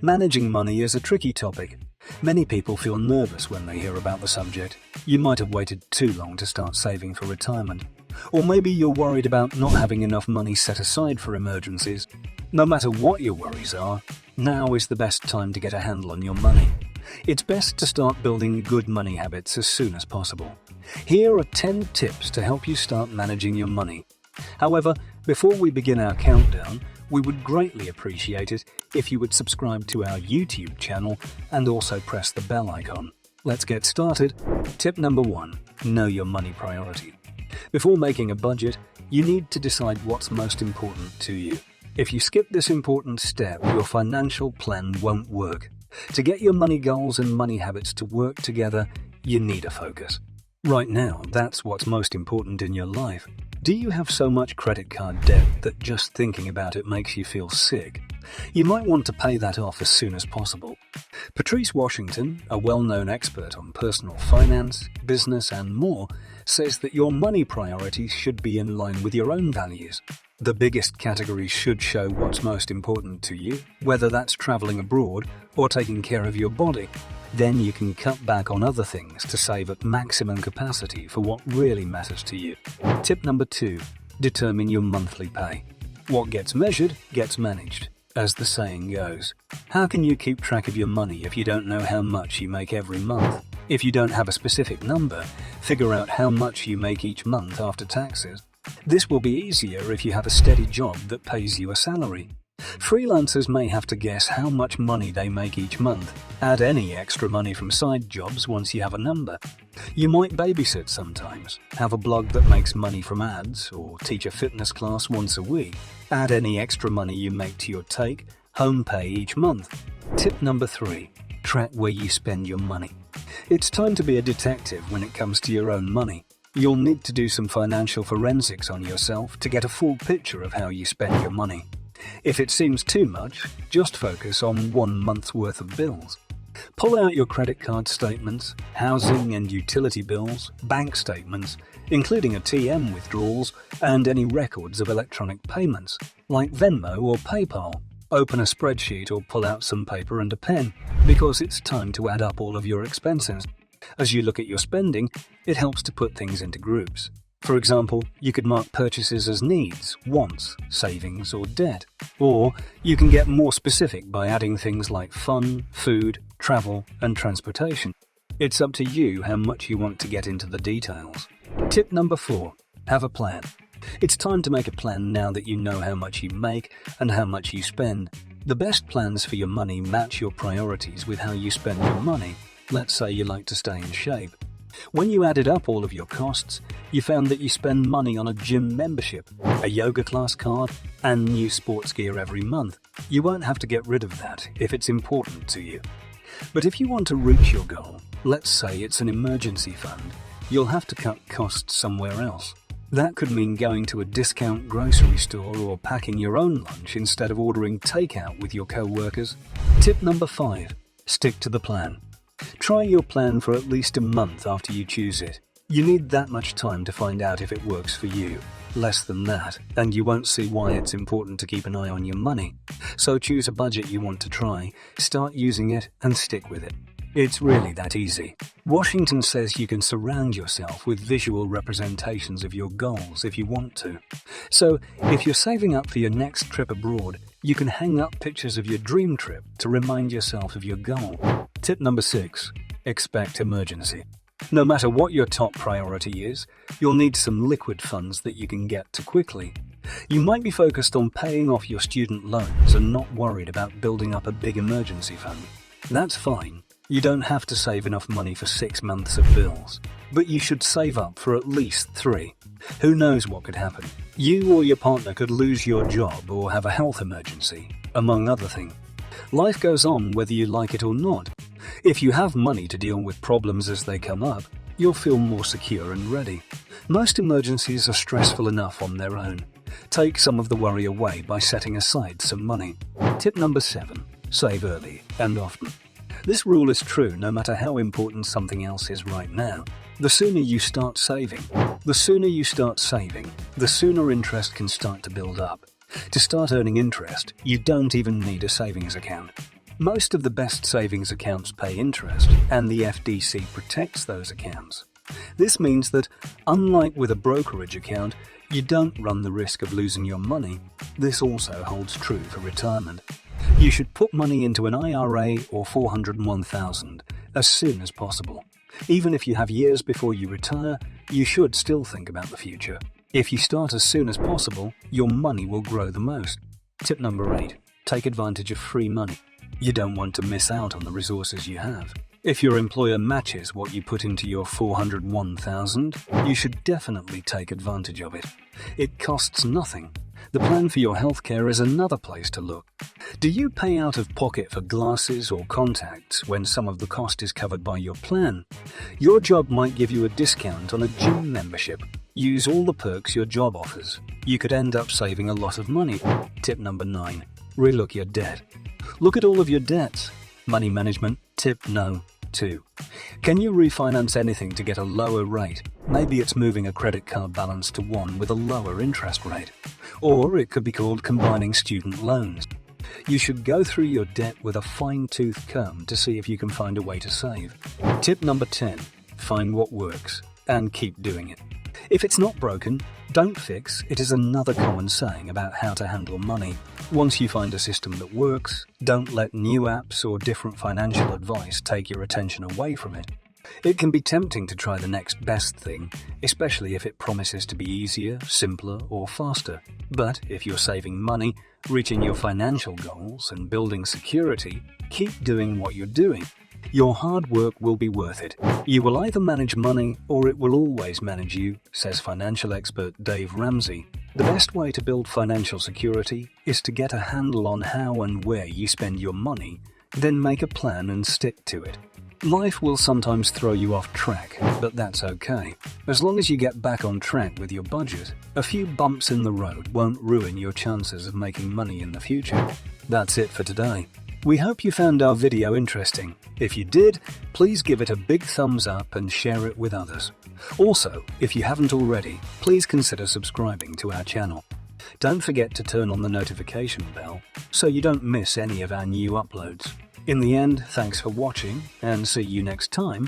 Managing money is a tricky topic. Many people feel nervous when they hear about the subject. You might have waited too long to start saving for retirement. Or maybe you're worried about not having enough money set aside for emergencies. No matter what your worries are, now is the best time to get a handle on your money. It's best to start building good money habits as soon as possible. Here are 10 tips to help you start managing your money. However, before we begin our countdown, we would greatly appreciate it if you would subscribe to our YouTube channel and also press the bell icon. Let's get started. Tip number 1. Know your money priority. Before making a budget, you need to decide what's most important to you. If you skip this important step, your financial plan won't work. To get your money goals and money habits to work together, you need a focus. Right now, that's what's most important in your life. Do you have so much credit card debt that just thinking about it makes you feel sick? You might want to pay that off as soon as possible. Patrice Washington, a well-known expert on personal finance, business, and more, says that your money priorities should be in line with your own values. The biggest categories should show what's most important to you, whether that's traveling abroad or taking care of your body. Then you can cut back on other things to save at maximum capacity for what really matters to you. Tip number 2. Determine your monthly pay. What gets measured gets managed, as the saying goes. How can you keep track of your money if you don't know how much you make every month? If you don't have a specific number, figure out how much you make each month after taxes. This will be easier if you have a steady job that pays you a salary. Freelancers may have to guess how much money they make each month. Add any extra money from side jobs once you have a number. You might babysit sometimes, have a blog that makes money from ads, or teach a fitness class once a week. Add any extra money you make to your take-home pay each month. Tip number 3. Track where you spend your money. It's time to be a detective when it comes to your own money. You'll need to do some financial forensics on yourself to get a full picture of how you spend your money. If it seems too much, just focus on 1 month's worth of bills. Pull out your credit card statements, housing and utility bills, bank statements, including ATM withdrawals, and any records of electronic payments, like Venmo or PayPal. Open a spreadsheet or pull out some paper and a pen, because it's time to add up all of your expenses. As you look at your spending, it helps to put things into groups. For example, you could mark purchases as needs, wants, savings, or debt. Or you can get more specific by adding things like fun, food, travel, and transportation. It's up to you how much you want to get into the details. Tip number 4. Have a plan. It's time to make a plan now that you know how much you make and how much you spend. The best plans for your money match your priorities with how you spend your money. Let's say you like to stay in shape. When you added up all of your costs, you found that you spend money on a gym membership, a yoga class card, and new sports gear every month. You won't have to get rid of that if it's important to you. But if you want to reach your goal, let's say it's an emergency fund, you'll have to cut costs somewhere else. That could mean going to a discount grocery store or packing your own lunch instead of ordering takeout with your co-workers. Tip number 5. Stick to the plan. Try your plan for at least a month after you choose it. You need that much time to find out if it works for you. Less than that, and you won't see why it's important to keep an eye on your money. So choose a budget you want to try, start using it, and stick with it. It's really that easy. Washington says you can surround yourself with visual representations of your goals if you want to. So, if you're saving up for your next trip abroad, you can hang up pictures of your dream trip to remind yourself of your goal. Tip number 6. Expect emergency. No matter what your top priority is, you'll need some liquid funds that you can get to quickly. You might be focused on paying off your student loans and not worried about building up a big emergency fund. That's fine. You don't have to save enough money for 6 months of bills, but you should save up for at least 3. Who knows what could happen? You or your partner could lose your job or have a health emergency, among other things. Life goes on whether you like it or not. If you have money to deal with problems as they come up, you'll feel more secure and ready. Most emergencies are stressful enough on their own. Take some of the worry away by setting aside some money. Tip number 7. Save early and often. This rule is true no matter how important something else is right now. The sooner you start saving, the sooner interest can start to build up. To start earning interest, you don't even need a savings account. Most of the best savings accounts pay interest, and the FDC protects those accounts. This means that, unlike with a brokerage account, you don't run the risk of losing your money. This also holds true for retirement. You should put money into an IRA or 401,000 as soon as possible. Even if you have years before you retire, you should still think about the future. If you start as soon as possible, your money will grow the most. Tip number 8. Take advantage of free money. You don't want to miss out on the resources you have. If your employer matches what you put into your 401,000, you should definitely take advantage of it. It costs nothing. The plan for your healthcare is another place to look. Do you pay out of pocket for glasses or contacts when some of the cost is covered by your plan? Your job might give you a discount on a gym membership. Use all the perks your job offers. You could end up saving a lot of money. Tip number 9. Relook your debt. Look at all of your debts. Money management tip no. 2. Can you refinance anything to get a lower rate? Maybe it's moving a credit card balance to one with a lower interest rate. Or it could be called combining student loans. You should go through your debt with a fine-tooth comb to see if you can find a way to save. Tip number 10. Find what works and keep doing it. If it's not broken, don't fix. It is another common saying about how to handle money. Once you find a system that works, don't let new apps or different financial advice take your attention away from it. It can be tempting to try the next best thing, especially if it promises to be easier, simpler, or faster. But if you're saving money, reaching your financial goals, and building security, keep doing what you're doing. Your hard work will be worth it. You will either manage money or it will always manage you, says financial expert Dave Ramsey. The best way to build financial security is to get a handle on how and where you spend your money, then make a plan and stick to it. Life will sometimes throw you off track, but that's okay. As long as you get back on track with your budget, a few bumps in the road won't ruin your chances of making money in the future. That's it for today. We hope you found our video interesting. If you did, please give it a big thumbs up and share it with others. Also, if you haven't already, please consider subscribing to our channel. Don't forget to turn on the notification bell so you don't miss any of our new uploads. In the end, thanks for watching and see you next time